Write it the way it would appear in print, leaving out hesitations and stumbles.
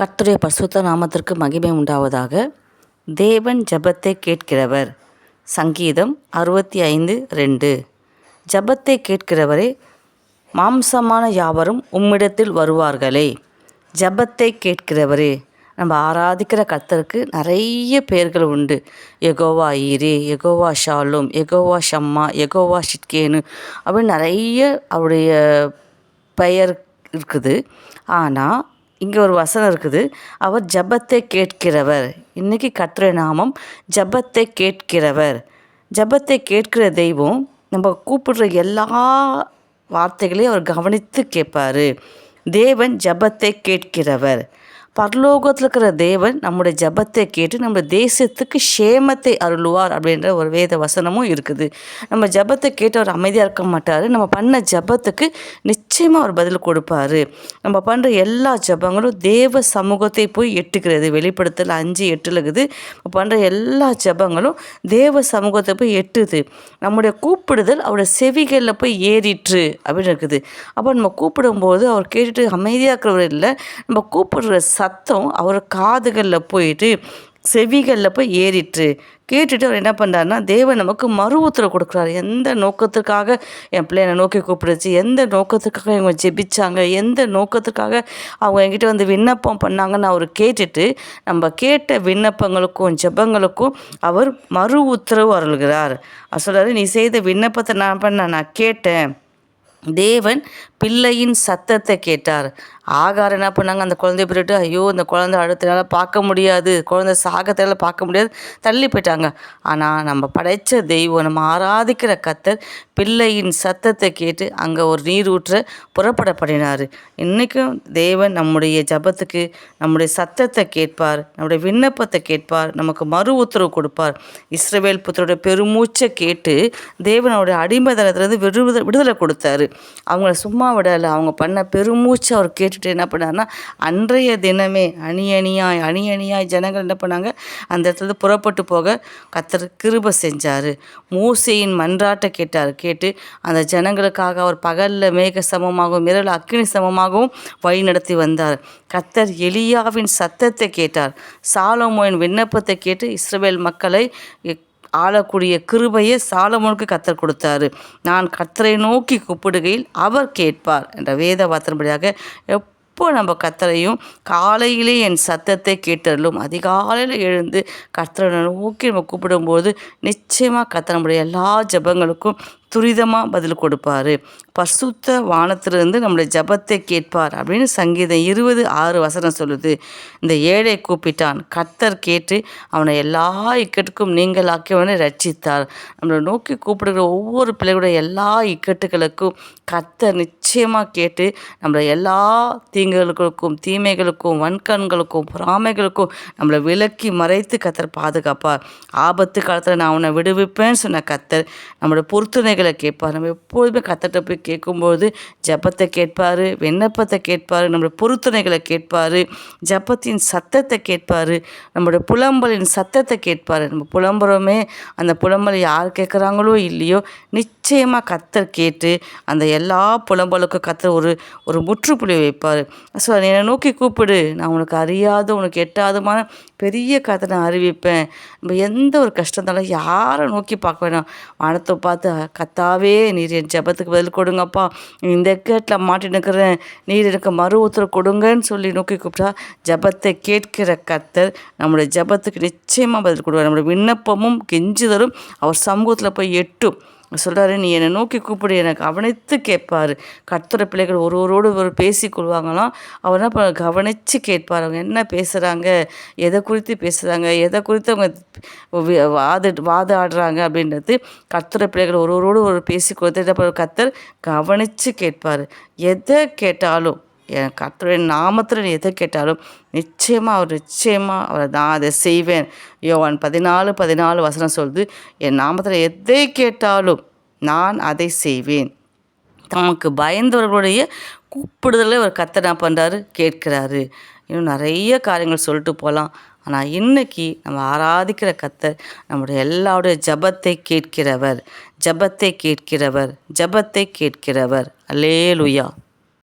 கர்த்தருடைய பரிசுத்த நாமத்திற்கு மகிமை உண்டாவதாக. தேவன் ஜெபத்தை கேட்கிறவர். சங்கீதம் 65:2. ஜெபத்தை கேட்கிறவரே, மாம்சமான யாவரும் உம்மிடத்தில் வருவார்களே. ஜெபத்தை கேட்கிறவரே. நம்ம ஆராதிக்கிற கர்த்தருக்கு நிறைய பேர்கள் உண்டு. யெகோவா ஈரே, யெகோவா ஷாலும், யெகோவா ஷம்மா, யெகோவா ஷிட்கேனு அப்படின்னு நிறைய அவருடைய பெயர் இருக்குது. ஆனால் இங்கே ஒரு வசனம் இருக்குது, அவர் ஜெபத்தை கேட்கிறவர். இன்றைக்கி கர்த்தருடைய நாமம் ஜெபத்தை கேட்கிறவர். ஜெபத்தை கேட்கிற தெய்வம் நம்ம கூப்பிடுற எல்லா வார்த்தைகளையும் அவர் கவனித்து கேட்பார். தேவன் ஜெபத்தை கேட்கிறவர். பரலோகத்தில் இருக்கிற தேவன் நம்முடைய ஜெபத்தை கேட்டு நம்ம தேசத்துக்கு க்ஷேமத்தை அருளுவார் அப்படின்ற ஒரு வேத வசனமும் இருக்குது. நம்ம ஜெபத்தை கேட்டு அவர் அமைதியாக இருக்க மாட்டார். நம்ம பண்ண ஜெபத்துக்கு நிச்சயமாக அவர் பதில் கொடுப்பார். நம்ம பண்ணுற எல்லா ஜெபங்களும் தேவ சமூகத்தை போய் எட்டுக்கிறது. வெளிப்படுத்தல் 5:8 இருக்குது. நம்ம பண்ணுற எல்லா ஜெபங்களும் தேவ சமூகத்தை போய் எட்டுது. நம்முடைய கூப்பிடுதல் அவருடைய செவிகளில் போய் ஏறிற்று அப்படின்னு இருக்குது. அப்போ நம்ம கூப்பிடும்போது அவர் கேட்டுட்டு அமைதியாக இருக்கிறவர் இல்லை, நம்ம கூப்பிடுற சத்தம் அவர் காதுகளில் போயிட்டு செவிகளில் போய் ஏறிட்டு கேட்டுட்டு அவர் என்ன பண்ணுறாருன்னா, தேவன் நமக்கு மறு உத்தரவு கொடுக்குறாரு. எந்த நோக்கத்திற்காக என் பிள்ளைனை நோக்கி கூப்பிடுச்சு, எந்த நோக்கத்துக்காக இவங்க ஜெபிச்சாங்க, எந்த நோக்கத்துக்காக அவங்க என்கிட்ட வந்து விண்ணப்பம் பண்ணாங்கன்னு அவர் கேட்டுட்டு நம்ம கேட்ட விண்ணப்பங்களுக்கும் ஜெபங்களுக்கும் அவர் மறு உத்தரவு அருள்கிறார். அவர் சொல்கிறாரு, நீ செய்த விண்ணப்பத்தை நான் கேட்டேன். தேவன் பிள்ளையின் சத்தத்தை கேட்டார். ஆகார் என்ன பண்ணாங்க, அந்த குழந்தைய போயிட்டு, ஐயோ இந்த குழந்தை அடுத்தனால பார்க்க முடியாது, குழந்தை சாகத்தால பார்க்க முடியாது, தள்ளி போயிட்டாங்க. ஆனால் நம்ம படைத்த தெய்வம், நம்ம ஆராதிக்கிற கர்த்தர் பிள்ளையின் சத்தத்தை கேட்டு அங்கே ஒரு நீரூற்றை புறப்பட பண்ணினார். இன்றைக்கும் தேவன் நம்முடைய ஜெபத்துக்கு நம்முடைய சத்தத்தை கேட்பார், நம்முடைய விண்ணப்பத்தை கேட்பார், நமக்கு மறு உத்தரவு கொடுப்பார். இஸ்ரவேல் புத்தருடைய பெருமூச்சை கேட்டு தேவனுடைய அடிமைத்தனத்திலிருந்து விடுதலை கொடுத்தாரு. அவங்கள சும்மா விடலை. அவங்க பண்ண பெருமூச்சை அவர் கேட்டுட்டு என்ன பண்ணார்னா, அன்றைய தினமே அணி அணியாய் ஜனங்கள் என்ன பண்ணாங்க, அந்த இடத்துல புறப்பட்டு போக கர்த்தர் கிருபை செஞ்சார். மோசேயின் மன்றாட்டை கேட்டு அந்த ஜனங்களுக்காக அவர் பகலில் மேக சமமாகவும் இரவில் அக்கினி சமமாகவும் வழி நடத்தி வந்தார். கர்த்தர் எலியாவின் சத்தத்தை கேட்டார். சாலமோனின் விண்ணப்பத்தை கேட்டு இஸ்ரவேல் மக்களை ஆளக்கூடிய கிருபையை சாலமோனுக்கு கர்த்தர் கொடுத்தாரு. நான் கர்த்தரை நோக்கி கூப்பிடுகையில் அவர் கேட்பார் என்ற வேத வார்த்தையின்படியாக எப்போ நம்ம கர்த்தரையும் காலையிலே என் சத்தத்தை கேட்டருளும். அதிகாலையில் எழுந்து கர்த்தரை நோக்கி நம்ம கூப்பிடும்போது நிச்சயமாக கர்த்தர் நம்முடைய எல்லா ஜெபங்களுக்கும் துரிதமாக பதில் கொடுப்பார். பரிசுத்த வானத்திலிருந்து நம்முடைய ஜெபத்தை கேட்பார் அப்படின்னு சங்கீதம் 20:6 சொல்லுது. இந்த ஏழை கூப்பிட்டான், கர்த்தர் கேட்டு அவனை எல்லா இக்கட்டுக்கும் நீங்களாக்கியவனை ரட்சித்தார். நம்மளை நோக்கி கூப்பிடுகிற ஒவ்வொரு பிள்ளைகளுடைய எல்லா இக்கட்டுகளுக்கும் கர்த்தர் நிச்சயமாக கேட்டு நம்மளை எல்லா தீங்குகளுக்கும் தீமைகளுக்கும் வன்கண்களுக்கும் பொறாமைகளுக்கும் நம்மளை விலக்கி மறைத்து கர்த்தர் பாதுகாப்பார். ஆபத்து காலத்தில் நான் அவனை விடுவிப்பேன்னு சொன்ன கர்த்தர் நம்மளோட பொறுத்துணைகளை கேட்பார். நம்ம எப்போதுமே கர்த்தர்கிட்ட போய் கேட்கும்போது ஜெபத்தை கேட்பார், விண்ணப்பத்தை கேட்பார், நம்மளுடைய பொறுத்துணைகளை கேட்பார், ஜெபத்தின் சத்தத்தை கேட்பார், நம்மளுடைய புலம்பலின் சத்தத்தை கேட்பார். நம்ம புலம்புறோமே, அந்த புலம்பலை யார் கேட்குறாங்களோ இல்லையோ நிச்சயமாக கர்த்தர் கேட்டு அந்த எல்லா புலம்பலுக்கும் கர்த்தர் ஒரு முற்றுப்புள்ளி வைப்பார். ஸோ என்னை நோக்கி கூப்பிடு, நான் உனக்கு அறியாத உனக்கு எட்டாதமான பெரிய கதை நான் அறிவிப்பேன். நம்ம எந்த ஒரு கஷ்டம் இருந்தாலும் யாரை நோக்கி பார்க்க வேணாம், வானத்தை பார்த்து கர்த்தாவே நீர் என் ஜெபத்துக்கு பதில் கொடுங்கப்பா, இந்த கேட்டில் மாட்டி நிற்கிறேன், நீர் எனக்கு மறு உத்தரவு கொடுங்கன்னு சொல்லி நோக்கி கூப்பிட்டா ஜெபத்தை கேட்கிற கர்த்தர் நம்முடைய ஜெபத்துக்கு நிச்சயமாக பதில் கொடுவார். நம்முடைய விண்ணப்பமும் கெஞ்சுதலும் அவர் சமூகத்தில் போய் எட்டும். சொல்கிறாரு, நீ என்னை நோக்கி கூப்பிடு, எனக்கு கவனித்து கேட்பார். கர்த்தர் பிள்ளைகள் ஒருவரோடு ஒரு பேசிக்கொள்வாங்களாம். அவர் என்ன கவனித்து கேட்பார். அவங்க என்ன பேசுகிறாங்க, எதை குறித்து பேசுகிறாங்க, எதை குறித்து அவங்க வாதாடுறாங்க அப்படின்றது கர்த்தர் பிள்ளைகள் ஒருவரோடு ஒரு பேசிக்கொள்வது கர்த்தர் கவனித்து கேட்பார். எதை கேட்டாலும் என் கர்த்தருடைய நாமத்தில் நீ எதை கேட்டாலும் நிச்சயமாக அவரை நான் அதை செய்வேன். யோவான் 14:14 சொல்லுது, என் நாமத்தில் எதை கேட்டாலும் நான் அதை செய்வேன். தமக்கு பயந்தவர்களுடைய கூப்பிடுதலை ஒரு கர்த்தர் என்ன பண்ணுறாரு, கேட்கிறாரு. இன்னும் நிறைய காரியங்கள் சொல்லிட்டு போகலாம். ஆனால் இன்றைக்கி நம்ம ஆராதிக்கிற கர்த்தர் நம்முடைய எல்லாருடைய ஜெபத்தை கேட்கிறவர். அல்லேலூயா.